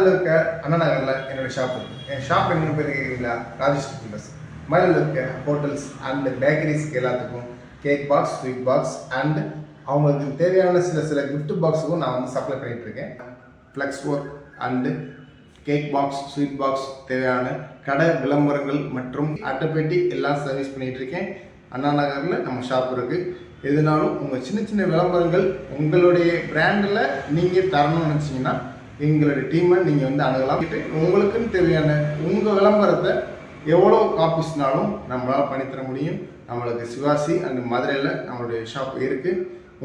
மயிலில் இருக்க அண்ணா நகரில் என்னோடய ஷாப் இருக்குது. என் ஷாப் என்னென்னு பேர் கேட்குறீங்களா? ராஜேஷ் டிஃபன்ஸ். மயிலில் இருக்க ஹோட்டல்ஸ் அண்ட் பேக்கரிஸ்க்கு எல்லாத்துக்கும் cake box, sweet box and அவங்களுக்கு தேவையான சில கிஃப்ட் பாக்ஸுக்கும் நான் வந்து சப்ளை பண்ணிகிட்ருக்கேன். Flex work and cake box, sweet box தேவையான கடை விளம்பரங்கள் மற்றும் அட்டைப்பெட்டி எல்லாம் சர்வீஸ் பண்ணிகிட்ருக்கேன். அண்ணா நகரில் நம்ம ஷாப் இருக்குது. எதுனாலும் உங்கள் சின்ன சின்ன விளம்பரங்கள் உங்களுடைய பிராண்டில் நீங்கள் தரணும்னு நினச்சிங்கன்னா எங்களுடைய டீமை நீங்கள் வந்து அணுகலாம். உங்களுக்குன்னு தேவையான உங்கள் விளம்பரத்தை எவ்வளோ காப்பீஸ்னாலும் நம்மளால் பண்ணித்தர முடியும். நம்மளுக்கு சிவாசி அண்ட் மதுரையில் நம்மளுடைய ஷாப் இருக்குது.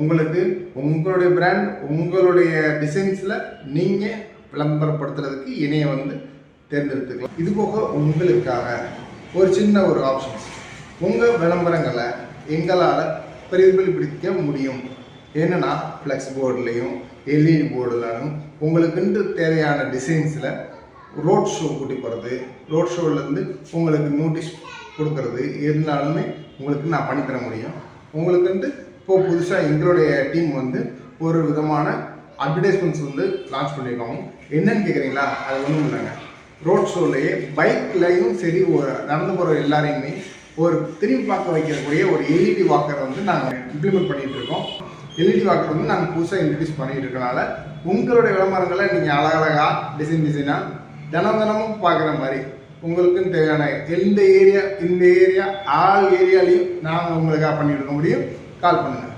உங்களுக்கு உங்களுடைய பிராண்ட் உங்களுடைய டிசைன்ஸில் நீங்கள் விளம்பரப்படுத்துறதுக்கு இணைய வந்து தேர்ந்தெடுத்துக்கலாம். இது போக உங்களுக்காக ஒரு சின்ன ஒரு ஆப்ஷன்ஸ், உங்கள் விளம்பரங்களை எங்களால் பிரதிபலிப்பிக்க முடியும். என்னென்னா ஃப்ளெக்ஸ் போர்டுலேயும் எல்இடி போர்டுலையும் உங்களுக்குன்ட்டு தேவையான டிசைன்ஸில் ரோட் ஷோ கூட்டி போகிறது, ரோட் ஷோவிலேருந்து உங்களுக்கு நோட்டீஸ் கொடுக்கறது எதுனாலுமே உங்களுக்கு நான் பண்ணித்தர முடியும். உங்களுக்குன்ட்டு இப்போது புதுசாக எங்களுடைய டீம் வந்து ஒரு விதமான அட்வர்டைஸ்மெண்ட்ஸ் வந்து லான்ச் பண்ணியிருக்காங்க. என்னன்னு கேட்குறீங்களா? அது ஒன்றும் இல்லைங்க. ரோட் ஷோலையே பைக்லையும் சரி நடந்து போகிற எல்லாரையுமே ஒரு திரும்பி பார்க்க வைக்கக்கூடிய ஒரு எல்இடி வாக்கரை வந்து நாங்கள் இம்ப்ளிமெண்ட் பண்ணிகிட்டு இருக்கோம். எல்இடி வாக்கர் வந்து நாங்கள் புதுசாக இன்ட்ரடியூஸ் பண்ணிகிட்டு இருக்கனால உங்களுடைய விளம்பரங்களை நீங்கள் அழகழகாக டிசைனாக தினமும் பார்க்குற மாதிரி உங்களுக்குன்னு தேவையான இந்த ஏரியா ஆல் ஏரியாலையும் நாங்கள் உங்களுக்காக பண்ணிட்டு இருக்க முடியும். கால் பண்ணுங்கள்.